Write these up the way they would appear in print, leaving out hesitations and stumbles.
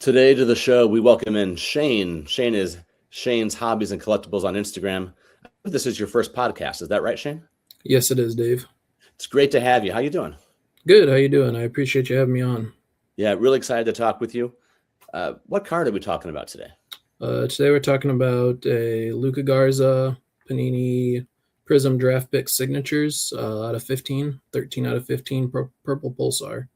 Today to the show, we welcome in Shane. Shane is Shane's Hobbies and Collectibles on Instagram. This is your first podcast. Is that right, Shane? Yes, it is, Dave. It's great to have you. How you doing? Good. How you doing? I appreciate you having me on. Yeah, really excited to talk with you. What card are we talking about today? Today we're talking about a Luka Garza Panini Prism Draft Pick Signatures out of 15, 13 out of 15 Purple Pulsar.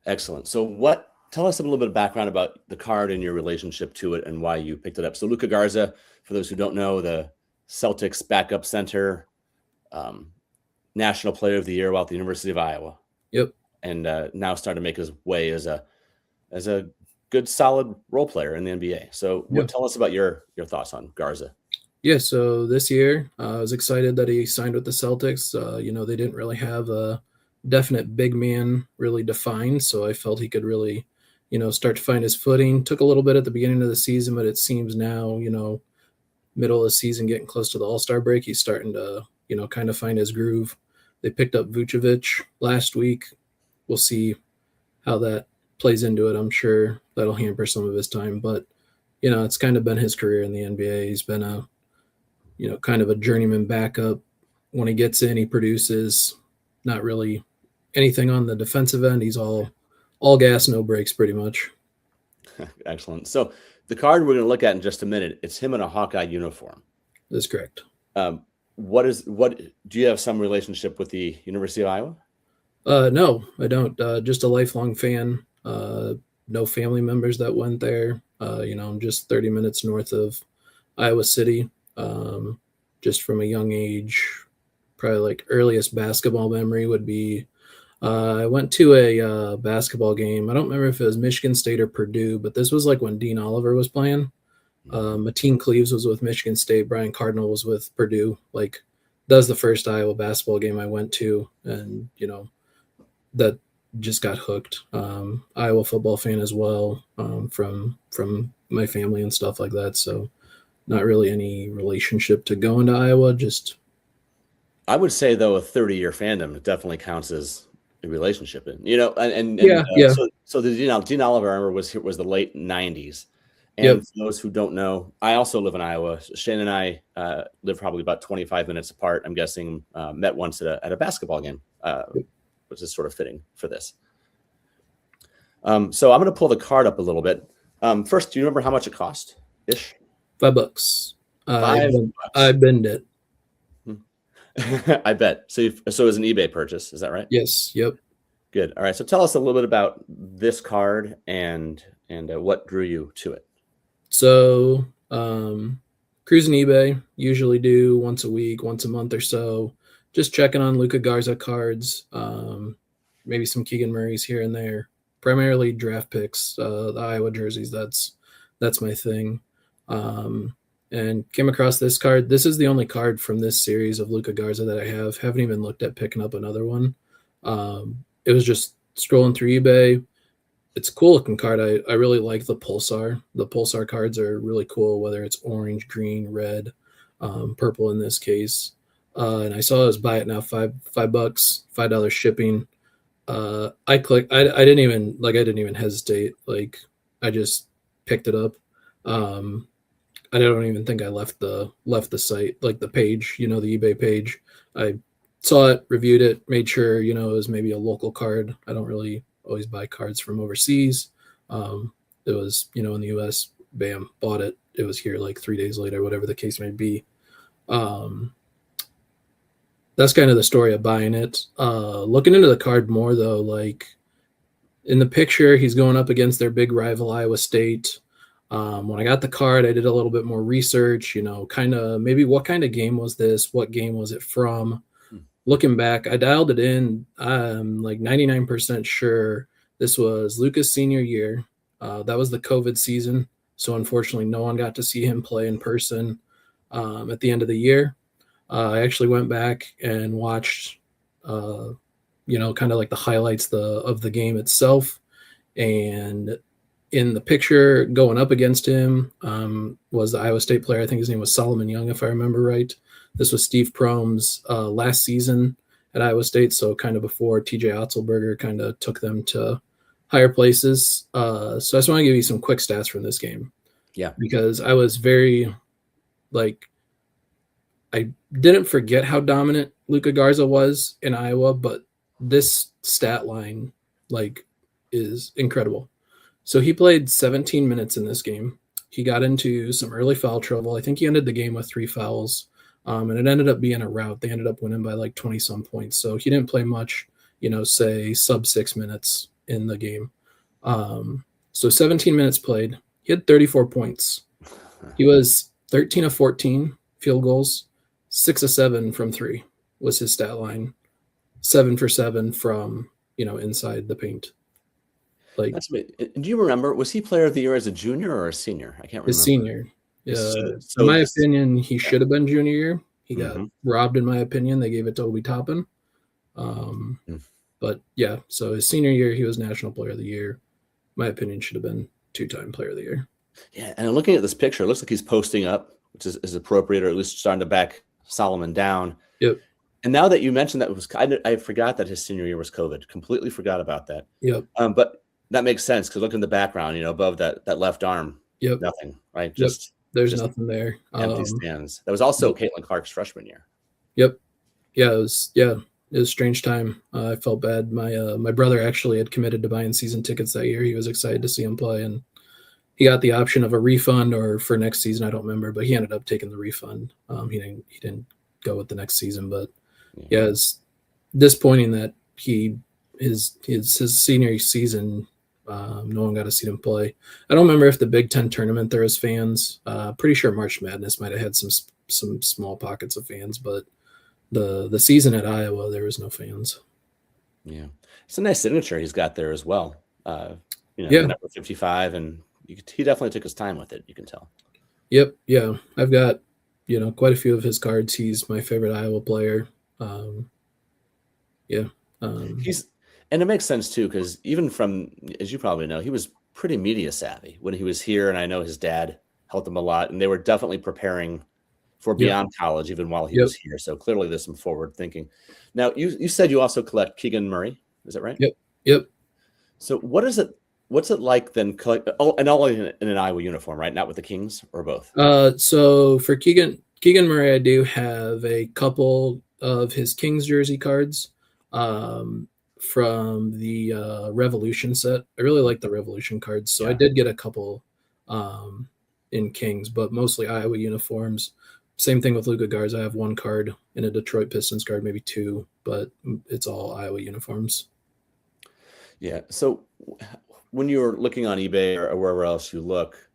Excellent. So tell us a little bit of background about the card and your relationship to it and why you picked it up. So Luka Garza, for those who don't know, the Celtics backup center, National Player of the Year while at the University of Iowa. Yep. And now starting to make his way as a good, solid role player in the NBA. So tell us about your thoughts on Garza. Yeah, so this year I was excited that he signed with the Celtics. They didn't really have a definite big man really defined, so I felt he could really, start to find his footing. Took a little bit at the beginning of the season, but it seems now, middle of the season, getting close to the All-Star break, he's starting to, kind of find his groove. They picked up Vucevic last week. We'll see how that plays into it. I'm sure that'll hamper some of his time, but it's kind of been his career in the NBA. He's been a kind of a journeyman backup. When he gets in, he produces. Not really anything on the defensive end. He's all gas, no brakes, pretty much. Excellent. So the card we're going to look at in just a minute, it's him in a Hawkeye uniform. That's correct. What do you have some relationship with the University of Iowa? No, I don't. Just a lifelong fan. No family members that went there. I'm just 30 minutes north of Iowa City. Just from a young age, probably like earliest basketball memory would be I went to a basketball game. I don't remember if it was Michigan State or Purdue, but this was like when Dean Oliver was playing. Mateen Cleaves was with Michigan State. Brian Cardinal was with Purdue. Like, that was the first Iowa basketball game I went to, and that just got hooked. Iowa football fan as well, from my family and stuff like that. So not really any relationship to going to Iowa. Just, I would say though, a 30-year fandom definitely counts as a relationship, and So the Dean Oliver era was the late 90s. And for those who don't know, I also live in Iowa. Shane and I live probably about 25 minutes apart. I'm guessing met once at a basketball game, which is sort of fitting for this. So I'm going to pull the card up a little bit. First, do you remember how much it cost ish? $5. $5. I bend it. I bet. So it was an eBay purchase. Is that right? Yes. Yep. Good. All right. So tell us a little bit about this card and what drew you to it. So cruising eBay, usually do once a week, once a month or so, just checking on Luka Garza cards, maybe some Keegan Murrays here and there, primarily draft picks, the Iowa jerseys. That's my thing. And came across this card. This is the only card from this series of Luka Garza that I have. Haven't even looked at picking up another one. It was just scrolling through eBay. It's a cool looking card. I really like the Pulsar. The Pulsar cards are really cool, whether it's orange, green, red, purple in this case. And I saw it was buy it now, $5, $5 shipping. I clicked. I didn't even hesitate. Like, I just picked it up. I don't even think I left the site, like the page, the eBay page. I saw it, reviewed it, made sure, it was maybe a local card. I don't really always buy cards from overseas. It was, in the US, bam, bought it. It was here like 3 days later, whatever the case may be. That's kind of the story of buying it. Looking into the card more though, like in the picture, he's going up against their big rival, Iowa State. When I got the card, I did a little bit more research, kind of maybe what kind of game was this? What game was it from? Looking back, I dialed it in. I'm like 99% sure this was Luka's senior year. That was the COVID season. So unfortunately, no one got to see him play in person at the end of the year. I actually went back and watched, kind of like the highlights of the game itself. And in the picture going up against him was the Iowa State player. I think his name was Solomon Young, if I remember right. This was Steve Prohm's last season at Iowa State, so kind of before TJ Otzelberger kind of took them to higher places. So I just want to give you some quick stats from this game. Yeah. Because I was very, like, I didn't forget how dominant Luka Garza was in Iowa, but this stat line, like, is incredible. So he played 17 minutes in this game. He got into some early foul trouble. I think he ended the game with 3 fouls, and it ended up being a rout. They ended up winning by like 20-some points. So he didn't play much, say sub 6 minutes in the game. So 17 minutes played. He had 34 points. He was 13 of 14 field goals, 6 of 7 from 3 was his stat line. 7 for 7 from, inside the paint. Like, that's me. Do you remember, was he player of the year as a junior or a senior? I can't remember. His senior. In my opinion, he should have been junior year. He got robbed, in my opinion. They gave it to Obi Toppin. But yeah, so his senior year, he was National Player of the Year. My opinion, should have been 2-time Player of the Year. Yeah, and looking at this picture, it looks like he's posting up, which is appropriate, or at least starting to back Solomon down. Yep. And now that you mentioned that, I forgot that his senior year was COVID. Completely forgot about that. Yep. But that makes sense because look in the background, above that left arm. Yep. Nothing, right? There's nothing there. Empty stands. That was also Caitlin Clark's freshman year. Yep. Yeah, it was a strange time. I felt bad. My brother actually had committed to buying season tickets that year. He was excited to see him play, and he got the option of a refund or for next season. I don't remember, but he ended up taking the refund. He didn't go with the next season, but yeah, it's disappointing that his senior season, no one got to see him play. I don't remember if the Big Ten tournament there was fans. Pretty sure March Madness might have had some small pockets of fans, but the season at Iowa, there was no fans. Yeah, it's a nice signature he's got there as well. Number 55, and he definitely took his time with it. You can tell. Yep. Yeah, I've got quite a few of his cards. He's my favorite Iowa player. And it makes sense too, because even from, as you probably know, he was pretty media savvy when he was here, and I know his dad helped him a lot, and they were definitely preparing for beyond college even while he was here. So clearly there's some forward thinking. Now you said you also collect Keegan Murray, is that right? Yep. So what's it like then collect and all in an Iowa uniform, right? Not with the Kings or both? So for Keegan Murray, I do have a couple of his Kings jersey cards from the Revolution set. I really like the Revolution cards, so I did get a couple in Kings, but mostly Iowa uniforms. Same thing with Luka Garza. I have 1 card in a Detroit Pistons card, maybe 2, but it's all Iowa uniforms. Yeah. So when you're looking on eBay or wherever else you look,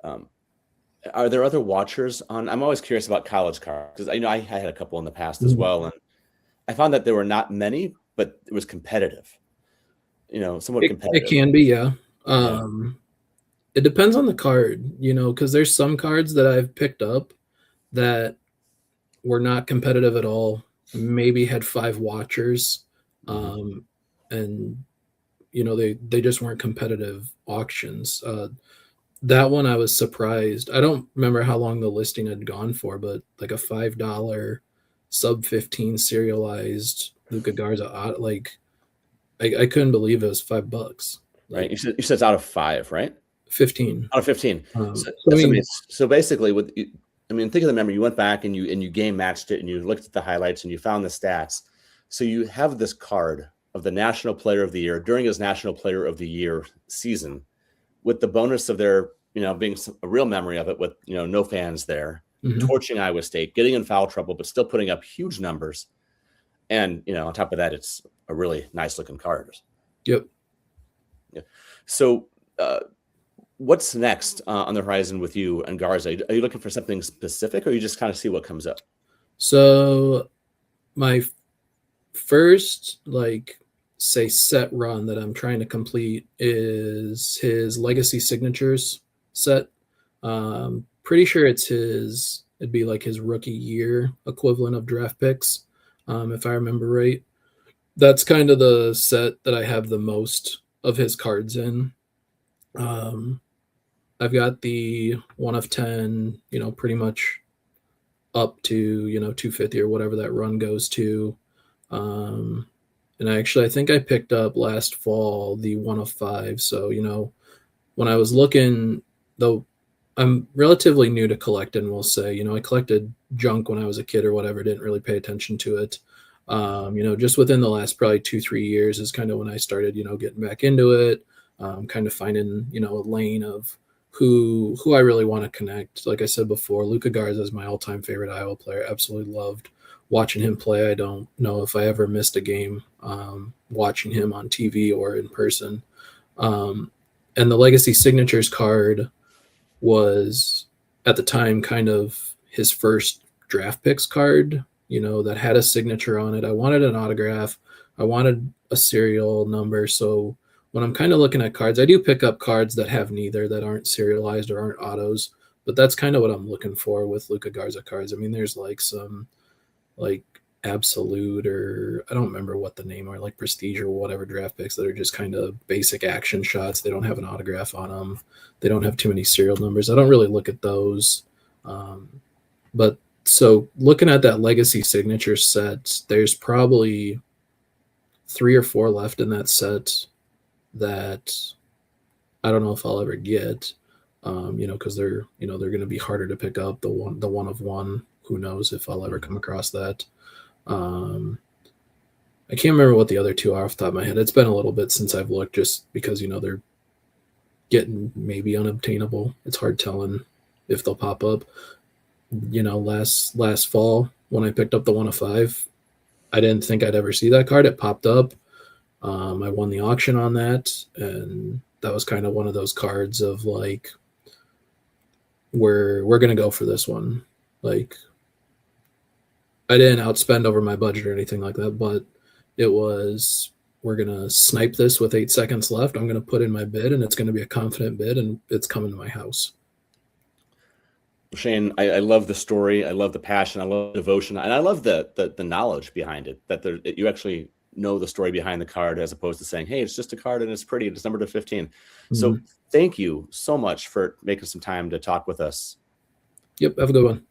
are there other watchers on? I'm always curious about college cards because I had a couple in the past as well, and I found that there were not many, but it was competitive. Somewhat competitive. It can be, yeah. It depends on the card, because there's some cards that I've picked up that were not competitive at all. Maybe had 5 watchers, and they just weren't competitive auctions. That one I was surprised. I don't remember how long the listing had gone for, but like a $5 sub 15 serialized Luka Garza, I couldn't believe it was $5. Right. You said it's out of 5, right? 15. Out of 15. So basically, think of the memory. You went back and you game matched it, and you looked at the highlights, and you found the stats. So you have this card of the National Player of the Year during his National Player of the Year season, with the bonus of there, being a real memory of it with, no fans there, torching Iowa State, getting in foul trouble, but still putting up huge numbers. And, on top of that, it's a really nice looking card. Yep. Yeah. So what's next on the horizon with you and Garza? Are you looking for something specific, or you just kind of see what comes up? So my first, set run that I'm trying to complete is his Legacy Signatures set. Pretty sure it'd be like his rookie year equivalent of draft picks, if I remember right. That's kind of the set that I have the most of his cards in. I've got the 1 of 10, pretty much up to, 250 or whatever that run goes to. And I think I picked up last fall the 1 of 5. So, when I was looking, though, I'm relatively new to collecting, we'll say. I collected junk when I was a kid or whatever, didn't really pay attention to it. Just within the last probably 2-3 years is kind of when I started, getting back into it, kind of finding, a lane of who I really want to connect. Like I said before, Luka Garza is my all-time favorite Iowa player. Absolutely loved watching him play. I don't know if I ever missed a game watching him on TV or in person. And the Legacy Signatures card was at the time kind of his first draft picks card, that had a signature on it. I wanted an autograph. I wanted a serial number. So when I'm kind of looking at cards, I do pick up cards that have neither, that aren't serialized or aren't autos. But that's kind of what I'm looking for with Luka Garza cards. I mean, there's like some like absolute, or I don't remember what the name are, like prestige or whatever draft picks that are just kind of basic action shots. They don't have an autograph on them. They don't have too many serial numbers. I don't really look at those. But so looking at that Legacy Signature set, there's probably 3 or 4 left in that set that I don't know if I'll ever get, because they're going to be harder to pick up. The 1 of 1, who knows if I'll ever come across that. I can't remember what the other 2 are off the top of my head. It's been a little bit since I've looked, just because they're getting maybe unobtainable. It's hard telling if they'll pop up. Last fall when I picked up the 1 of 5, I didn't think I'd ever see that card. It popped up. I won the auction on that, and that was kind of one of those cards of like, we're gonna go for this one. Like, I didn't outspend over my budget or anything like that, but it was, we're going to snipe this with 8 seconds left. I'm going to put in my bid, and it's going to be a confident bid, and it's coming to my house. Shane, I love the story. I love the passion. I love the devotion. And I love the knowledge behind it, that you actually know the story behind the card, as opposed to saying, hey, it's just a card and it's pretty. It's numbered to 15. Mm-hmm. So thank you so much for making some time to talk with us. Yep. Have a good one.